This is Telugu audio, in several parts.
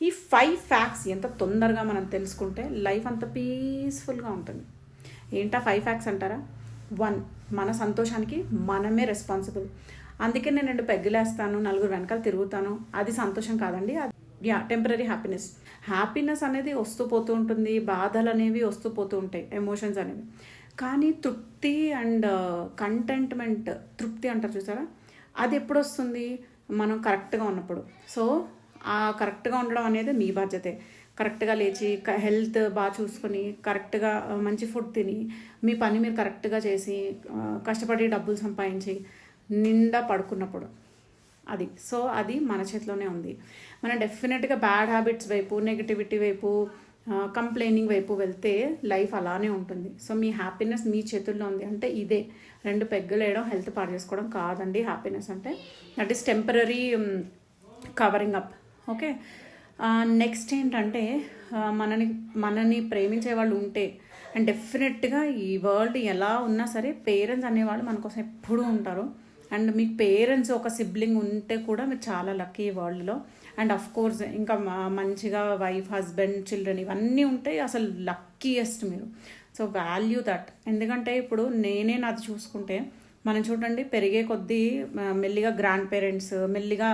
ఈ 5 ఫ్యాక్ట్స్ ఎంత తొందరగా మనం తెలుసుకుంటే లైఫ్ అంత పీస్ఫుల్గా ఉంటుంది. ఏంటా 5 ఫ్యాక్ట్స్ అంటారా? 1, మన సంతోషానికి మనమే రెస్పాన్సిబుల్. అందుకే నేను 2 పెగ్గులేస్తాను, 4 వెనకాల తిరుగుతాను, అది సంతోషం కాదండి. అది టెంపరీ హ్యాపీనెస్ అనేది వస్తూ పోతూ ఉంటుంది, బాధలు అనేవి వస్తూ పోతూ ఉంటాయి, ఎమోషన్స్ అనేవి. కానీ తృప్తి అండ్ కంటెంట్మెంట్, తృప్తి అంటారు చూసారా, అది ఎప్పుడు వస్తుంది? మనం కరెక్ట్గా ఉన్నప్పుడు. సో ఆ కరెక్ట్గా ఉండడం అనేది మీ బాధ్యతే. కరెక్ట్గా లేచి హెల్త్ బాగా చూసుకొని కరెక్ట్గా మంచి ఫుడ్ తిని మీ పని మీరు కరెక్ట్గా చేసి కష్టపడి డబ్బులు సంపాదించి నిండా పడుకున్నప్పుడు అది. సో అది మన చేతిలోనే ఉంది. మనం డెఫినెట్గా బ్యాడ్ హ్యాబిట్స్ వైపు, నెగిటివిటీ వైపు, కంప్లైనింగ్ వైపు వెళ్తే లైఫ్ అలానే ఉంటుంది. సో మీ హ్యాపీనెస్ మీ చేతుల్లో ఉంది. అంటే ఇదే 2 పెగ్గులు వేయడం, హెల్త్ పాడు చేసుకోవడం కాదండి హ్యాపీనెస్ అంటే. That is temporary covering up. Okay, next ఏంటంటే మనని ప్రేమించే వాళ్ళు ఉంటే, అండ్ డెఫినెట్గా ఈ వరల్డ్ ఎలా ఉన్నా సరే పేరెంట్స్ అనేవాళ్ళు మన కోసం ఎప్పుడూ ఉంటారు. అండ్ మీకు పేరెంట్స్ ఒక సిబ్లింగ్ ఉంటే కూడా మీరు చాలా లక్కీ ఈ వరల్డ్లో. అండ్ అఫ్ కోర్స్ ఇంకా మంచిగా వైఫ్, హస్బెండ్, చిల్డ్రన్ ఇవన్నీ ఉంటాయి, అసలు లక్కీయెస్ట్ మీరు. So value that. ఎందుకంటే ఇప్పుడు నేనే నాది చూసుకుంటే, మనం చూడండి పెరిగే కొద్దీ మెల్లిగా గ్రాండ్ పేరెంట్స్, మెల్లిగా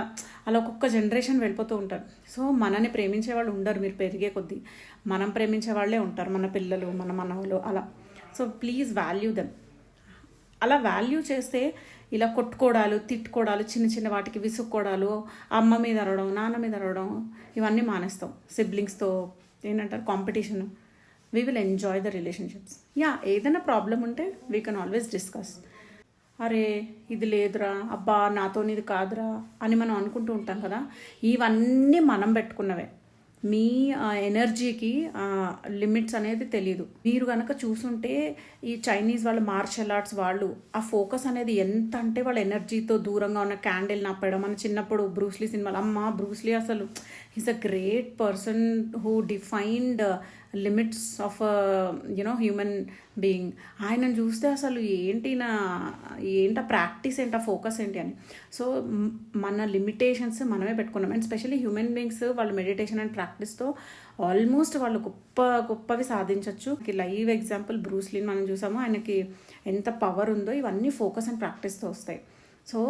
అలా ఒక్కొక్క జనరేషన్ వెళ్ళిపోతూ ఉంటారు. సో మనని ప్రేమించే వాళ్ళు ఉండరు మీరు పెరిగే కొద్దీ, మనం ప్రేమించే వాళ్ళే ఉంటారు, మన పిల్లలు, మన మనవలు అలా. So please value them. అలా వాల్యూ చేస్తే ఇలా కొట్టుకోవడాలు, తిట్టుకోవడాలు, చిన్న చిన్న వాటికి విసుక్కోవడాలు, అమ్మ మీద అరవడం, నాన్న మీద అరవడం, ఇవన్నీ మానేస్తాం. సిబ్లింగ్స్తో ఏంటంటారు competition. We will enjoy the relationships. ఏదైనా ప్రాబ్లం ఉంటే వీ కెన్ ఆల్వేస్ డిస్కస్. అరే ఇది లేదురా, అబ్బా నాతో ఇది కాదురా అని మనం అనుకుంటూ ఉంటాం కదా. ఇవన్నీ మనం పెట్టుకున్నవే. మీ ఎనర్జీకి లిమిట్స్ అనేది తెలీదు. మీరు కనుక చూసుంటే ఈ చైనీస్ వాళ్ళు, మార్షల్ ఆర్ట్స్ వాళ్ళు, ఆ ఫోకస్ అనేది ఎంత అంటే వాళ్ళ ఎనర్జీతో దూరంగా ఉన్న క్యాండిల్ నప్పడం. మన చిన్నప్పుడు బ్రూస్లీ సినిమాలు, అమ్మ బ్రూస్లీ అసలు is a great person who defined limits of human being. ఆయనను చూస్తే అసలు ఏంటా ప్రాక్టీస్ ఏంటా ఫోకస్ ఏంటి అని. సో మన లిమిటేషన్స్ మనమే పెట్టుకున్నాం. అండ్ స్పెషల్లీ హ్యూమన్ బీయింగ్స్ వాళ్ళు మెడిటేషన్ అండ్ ప్రాక్టీస్తో ఆల్మోస్ట్ వాళ్ళు గొప్పవి సాధించవచ్చు. లైవ్ ఎగ్జాంపుల్ బ్రూస్లీని మనం చూసాము, ఆయనకి ఎంత పవర్ ఉందో. ఇవన్నీ ఫోకస్ అండ్ ప్రాక్టీస్తో వస్తాయి. సో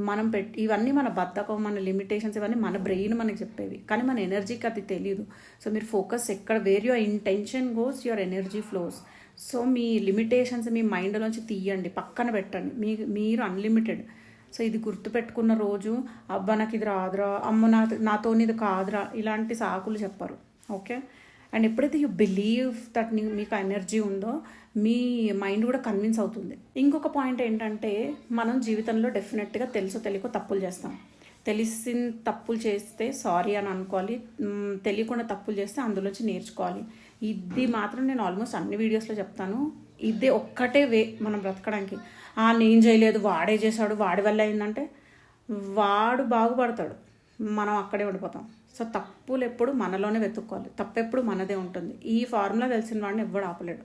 మనం ఇవన్నీ మన బద్ధకం, మన లిమిటేషన్స్, ఇవన్నీ మన బ్రెయిన్ మనకి చెప్పేవి, కానీ మన ఎనర్జీకి అది తెలియదు. సో మీరు ఫోకస్ ఎక్కడ, where your intention goes your energy flows. So మీ లిమిటేషన్స్ మీ మైండ్లోంచి తీయండి, పక్కన పెట్టండి. మీరు అన్లిమిటెడ్. సో ఇది గుర్తుపెట్టుకున్న రోజు అబ్బా నాకు ఇది రాదురా, అమ్మ నాతో ఇది కాదురా, ఇలాంటి సాకులు చెప్పరు. ఓకే, అండ్ ఎప్పుడైతే యూ బిలీవ్ దట్ మీకు ఎనర్జీ ఉందో మీ మైండ్ కూడా కన్విన్స్ అవుతుంది. ఇంకొక పాయింట్ ఏంటంటే, మనం జీవితంలో డెఫినెట్గా తెలుసో తెలియకో తప్పులు చేస్తాం. తెలిసిన తప్పులు చేస్తే సారీ అని అనుకోవాలి, తెలియకుండా తప్పులు చేస్తే అందులోంచి నేర్చుకోవాలి. ఇది మాత్రం నేను ఆల్మోస్ట్ అన్ని వీడియోస్లో చెప్తాను. ఇదే ఒక్కటే వే మనం బ్రతకడానికి. నేను చేయలేదు, వాడే చేశాడు, వాడి వల్ల అయిందంటే వాడు బాగుపడతాడు, మనం అక్కడే ఉండిపోతాం. సో తప్పులు ఎప్పుడు మనలోనే వెతుక్కోవాలి, తప్పెప్పుడు మనదే ఉంటుంది. ఈ ఫార్ములా తెలిసిన వాడిని ఎవ్వడు ఆపలేడు.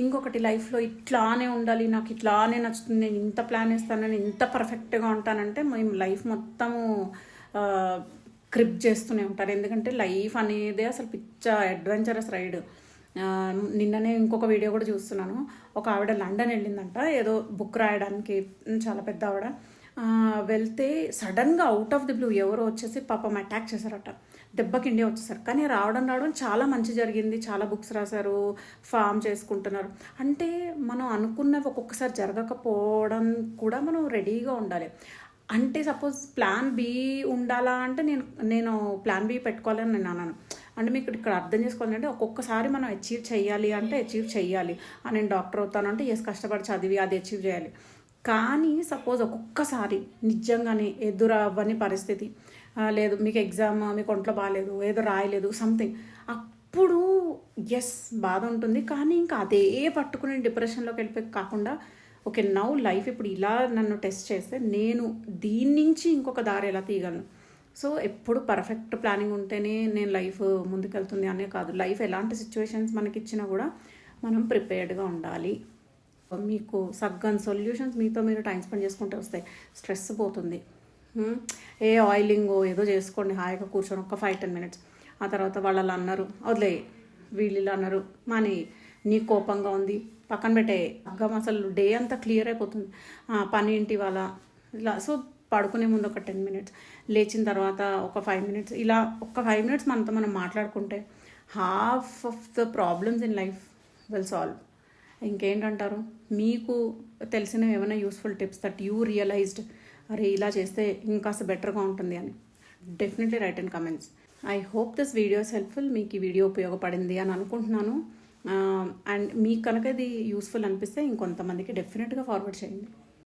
ఇంకొకటి, లైఫ్లో ఇట్లానే ఉండాలి, నాకు ఇట్లానే నచ్చుతుంది, నేను ఇంత ప్లాన్ వేస్తాను, నేను ఇంత పర్ఫెక్ట్గా ఉంటానంటే మేము లైఫ్ మొత్తము క్రిప్ చేస్తూనే ఉంటారు. ఎందుకంటే లైఫ్ అనేది అసలు పిచ్చ అడ్వెంచరస్ రైడ్. నిన్ననే ఇంకొక వీడియో కూడా చూస్తున్నాను. ఒక ఆవిడ లండన్ వెళ్ళిందంట ఏదో బుక్ రాయడానికి, చాలా పెద్ద ఆవిడ. వెళ్తే సడన్గా అవుట్ ఆఫ్ ది బ్లూ ఎవరో వచ్చేసి పాపం అటాక్ చేశారట, దెబ్బకి ఇండియా వచ్చేసారు. కానీ రావడం చాలా మంచి జరిగింది, చాలా బుక్స్ రాశారు, ఫామ్ చేసుకుంటున్నారు. అంటే మనం అనుకున్నవి ఒక్కొక్కసారి జరగకపోవడం కూడా మనం రెడీగా ఉండాలి. అంటే సపోజ్ ప్లాన్ బి ఉండాలా అంటే నేను ప్లాన్ బి పెట్టుకోవాలని నేను అన్నాను. అంటే మీకు ఇక్కడ అర్థం చేసుకోవాలంటే ఒక్కొక్కసారి మనం అచీవ్ చేయాలి అంటే అచీవ్ చేయాలి. నేను డాక్టర్ అవుతానంటే కష్టపడి చదివి అది అచీవ్ చేయాలి. కానీ సపోజ్ ఒక్కొక్కసారి నిజంగానే ఎదురవ్వని పరిస్థితి, లేదు మీకు ఎగ్జామ్, మీకు ఒంట్లో బాగాలేదు, ఏదో రాయలేదు సంథింగ్, అప్పుడు బాధ ఉంటుంది. కానీ ఇంకా అదే పట్టుకుని డిప్రెషన్లోకి వెళ్ళిపోయి కాకుండా, ఓకే నౌ లైఫ్ ఇప్పుడు ఇలా నన్ను టెస్ట్ చేస్తే నేను దీని నుంచి ఇంకొక దారి ఎలా తీయగలను. సో ఎప్పుడు పర్ఫెక్ట్ ప్లానింగ్ ఉంటేనే నేను లైఫ్ ముందుకెళ్తుంది అనే కాదు. లైఫ్ ఎలాంటి సిచ్యువేషన్స్ మనకి ఇచ్చినా కూడా మనం ప్రిపేర్డ్గా ఉండాలి. మీకు సగ్గన్ సొల్యూషన్స్ మీతో మీరు టైం స్పెండ్ చేసుకుంటూ వస్తాయి, స్ట్రెస్ పోతుంది, ఏ ఆయిలింగో ఏదో చేసుకోండి, హాయిగా కూర్చొని ఒక 5-10 మినిట్స్. ఆ తర్వాత వాళ్ళు అలా అన్నారు, వదిలే, వీళ్ళు ఇలా అన్నారు మాని, నీ కోపంగా ఉంది పక్కన పెట్టే, అగ్గం అసలు డే అంతా క్లియర్ అయిపోతుంది. పని ఏంటి వాళ్ళ ఇలా. సో పడుకునే ముందు ఒక 10 మినిట్స్, లేచిన తర్వాత ఒక 5 మినిట్స్, ఇలా ఒక 5 మినిట్స్ మనతో మనం మాట్లాడుకుంటే half of the problems in life will solve. ఇంకేంటంటారు, మీకు తెలిసిన ఏమైనా useful tips that you realized, అరే ఇలా చేస్తే ఇంకాస్త బెటర్గా ఉంటుంది అని, definitely write in comments. I hope this video is helpful. మీకు ఈ వీడియో ఉపయోగపడింది అని అనుకుంటున్నాను. అండ్ మీకు కనుక ఇది యూస్ఫుల్ అనిపిస్తే ఇంకొంతమందికి డెఫినెట్గా ఫార్వర్డ్ చేయండి.